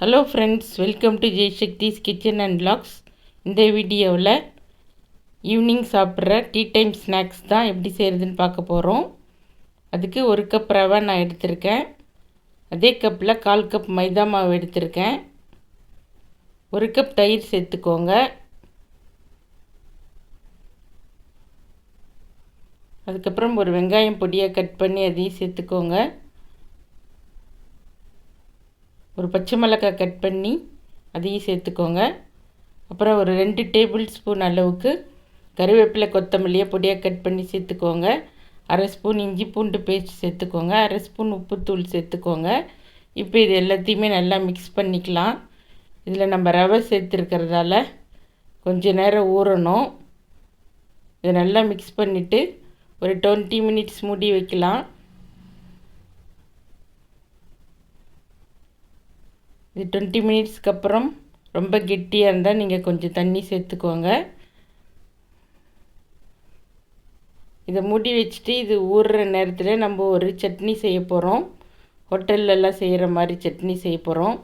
Hello friends, welcome to Jaisakthi's kitchen and vlogs. இந்த வீடியோவில் evening சாப்பிட்ற டீ டைம் ஸ்நாக்ஸ் தான் எப்படி செய்கிறதுன்னு பார்க்க போகிறோம். அதுக்கு 1 கப் ரவை நான் எடுத்திருக்கேன். அதே கப்பில் 1/4 கப் மைதா மாவு எடுத்திருக்கேன். 1 கப் தயிர் சேர்த்துக்கோங்க. அதுக்கப்புறம் ஒரு வெங்காயம் பொடியாக கட் பண்ணி அதையும் சேர்த்துக்கோங்க. ஒரு பச்சை மிளகாய் கட் பண்ணி அதையும் சேர்த்துக்கோங்க. அப்புறம் ஒரு 2 டேபிள் ஸ்பூன் அளவுக்கு கருவேப்பிலை கொத்தமல்லியை பொடியாக கட் பண்ணி சேர்த்துக்கோங்க. 1/2 ஸ்பூன் இஞ்சி பூண்டு பேஸ்ட் சேர்த்துக்கோங்க. 1/2 ஸ்பூன் உப்புத்தூள் சேர்த்துக்கோங்க. இப்போ இது எல்லாத்தையுமே நல்லா மிக்ஸ் பண்ணிக்கலாம். இதில் நம்ம ரவை சேர்த்துருக்கிறதால கொஞ்சம் நேரம் ஊறணும். இதை நல்லா மிக்ஸ் பண்ணிவிட்டு ஒரு 20 மினிட்ஸ் மூடி வைக்கலாம். இது 20 மினிட்ஸ்க்கு அப்புறம் ரொம்ப கெட்டியாக இருந்தால் நீங்கள் கொஞ்சம் தண்ணி சேர்த்துக்கோங்க. இதை மூடி வச்சுட்டு இது ஊறுற நேரத்தில் நம்ம ஒரு சட்னி செய்ய போகிறோம். ஹோட்டல்லலாம் செய்கிற மாதிரி சட்னி செய்ய போகிறோம்.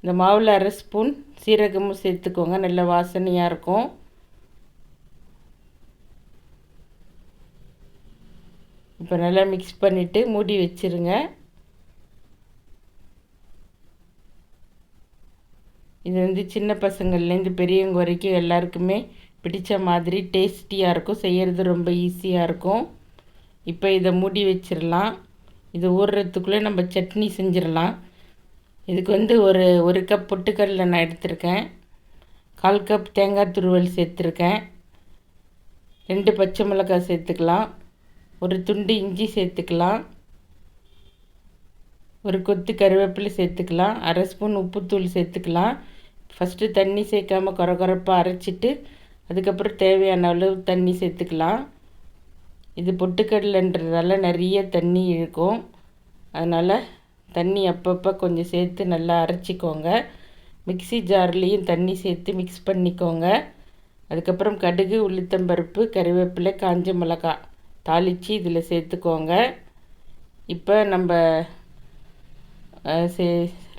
இந்த மாவில் 1/2 ஸ்பூன் சீரகமும் சேர்த்துக்கோங்க. நல்ல வாசனையாக இருக்கும். இப்போ நல்லா மிக்ஸ் பண்ணிவிட்டு மூடி வச்சுருங்க. இது சின்ன பசங்கள்லேருந்து பெரியவங்க வரைக்கும் எல்லாருக்குமே பிடித்த மாதிரி டேஸ்டியாக இருக்கும். செய்கிறது ரொம்ப ஈஸியாக இருக்கும். இப்போ இதை மூடி வச்சிடலாம். இது ஊறுறதுக்குள்ளே நம்ம சட்னி செஞ்சிடலாம். இதுக்கு ஒரு கப் பொட்டுக்கடலை நான் எடுத்திருக்கேன். 1/4 கப் தேங்காய் துருவல் சேர்த்துருக்கேன். 2 பச்சை மிளகாய் சேர்த்துக்கலாம். ஒரு துண்டு இஞ்சி சேர்த்துக்கலாம். ஒரு கொத்து கருவேப்பிலை சேர்த்துக்கலாம். 1/2 ஸ்பூன் உப்புத்தூள் சேர்த்துக்கலாம். ஃபஸ்ட்டு தண்ணி சேர்க்காமல் கொரப்பாக அரைச்சிட்டு அதுக்கப்புறம் தேவையான அளவு தண்ணி சேர்த்துக்கலாம். இது பொட்டுக்கடலைன்றதால நிறைய தண்ணி இழுக்கும். அதனால் தண்ணி அப்பப்போ கொஞ்சம் சேர்த்து நல்லா அரைச்சிக்கோங்க. மிக்ஸி ஜார்லேயும் தண்ணி சேர்த்து மிக்ஸ் பண்ணிக்கோங்க. அதுக்கப்புறம் கடுகு, உளுத்தம்பருப்பு, கருவேப்பிலை, காஞ்ச மிளகாய் தாளித்து இதில் சேர்த்துக்கோங்க. இப்போ நம்ம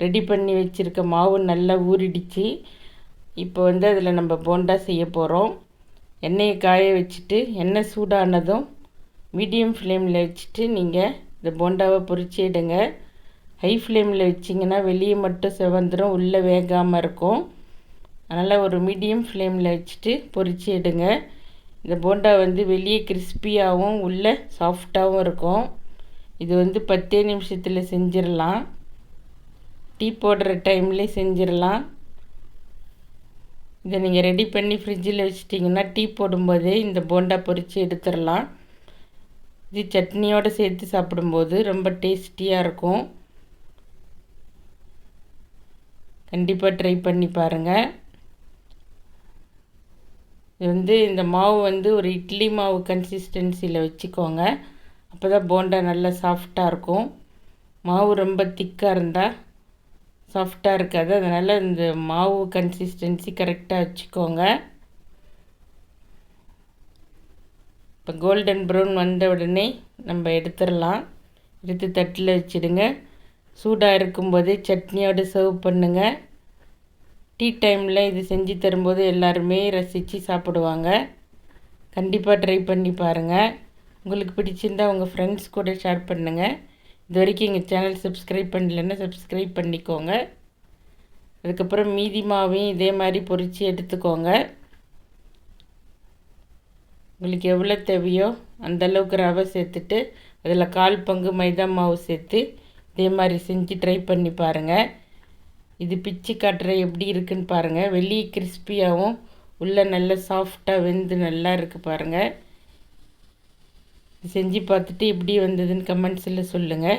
ரெடி பண்ணி வச்சுருக்க மாவு நல்லா ஊறிடுச்சு. இப்போ அதில் நம்ம போண்டா செய்ய போகிறோம். எண்ணெயை காய வச்சுட்டு எண்ணெய் சூடானதும் மீடியம் ஃப்ளேமில் வச்சுட்டு நீங்கள் இந்த போண்டாவை பொரிச்சு எடுங்க. ஹை ஃப்ளேமில் வச்சிங்கன்னா வெளியே மட்டும் செவந்துடும், உள்ளே வேகாமல் இருக்கும். அதனால் ஒரு மீடியம் ஃப்ளேமில் வச்சுட்டு பொரிச்சு எடுங்க. இந்த போண்டா வெளியே கிறிஸ்பியாகவும் உள்ளே சாஃப்டாகவும் இருக்கும். இது 10 நிமிஷத்தில் செஞ்சிடலாம். டீ போடுற டைம்லேயே செஞ்சிடலாம். இதை நீங்கள் ரெடி பண்ணி ஃப்ரிட்ஜில் வச்சிட்டிங்கன்னா டீ போடும்போதே இந்த போண்டா பொரித்து எடுத்துடலாம். இது சட்னியோடு சேர்த்து சாப்பிடும்போது ரொம்ப டேஸ்டியாக இருக்கும். கண்டிப்பாக ட்ரை பண்ணி பாருங்கள். இது இந்த மாவு ஒரு இட்லி மாவு கன்சிஸ்டன்சியில் வச்சுக்கோங்க. அப்போ தான் போண்டா நல்லா சாஃப்டாக இருக்கும். மாவு ரொம்ப திக்காக இருந்தால் சாஃப்டாக இருக்காது. அதனால் இந்த மாவு கன்சிஸ்டன்சி கரெக்டாக வச்சுக்கோங்க. இப்போ கோல்டன் ப்ரௌன் வந்த உடனே நம்ம எடுத்துடலாம். எடுத்து தட்டில் வச்சுடுங்க. சூடாக இருக்கும்போதே சட்னியோடு சர்வ் பண்ணுங்கள். டீ டைமில் இது செஞ்சு தரும்போது எல்லாருமே ரசித்து சாப்பிடுவாங்க. கண்டிப்பாக ட்ரை பண்ணி பாருங்கள். உங்களுக்கு பிடிச்சிருந்தால் உங்கள் ஃப்ரெண்ட்ஸ் கூட ஷேர் பண்ணுங்கள். இது வரைக்கும் எங்கள் சேனல் சப்ஸ்கிரைப் பண்ணலைன்னா சப்ஸ்கிரைப் பண்ணிக்கோங்க. அதுக்கப்புறம் மீதி மாவையும் இதே மாதிரி பொரித்து எடுத்துக்கோங்க. உங்களுக்கு எவ்வளோ தேவையோ அந்தளவுக்கு ரவை சேர்த்துட்டு அதில் 1/4 பங்கு மைதா மாவு சேர்த்து இதே மாதிரி செஞ்சு ட்ரை பண்ணி பாருங்கள். இது பிச்சு காட்டுற எப்படி இருக்குன்னு பாருங்கள். வெளியே கிறிஸ்பியாகவும் உள்ளே நல்லா சாஃப்டாக வெந்து நல்லா இருக்குது பாருங்கள். செஞ்சு பார்த்துட்டு எப்படி வந்ததுன்னு கமெண்ட்ஸில் சொல்லுங்கள்.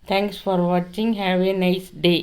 தேங்க்ஸ் ஃபார் வாட்சிங். Have a nice day.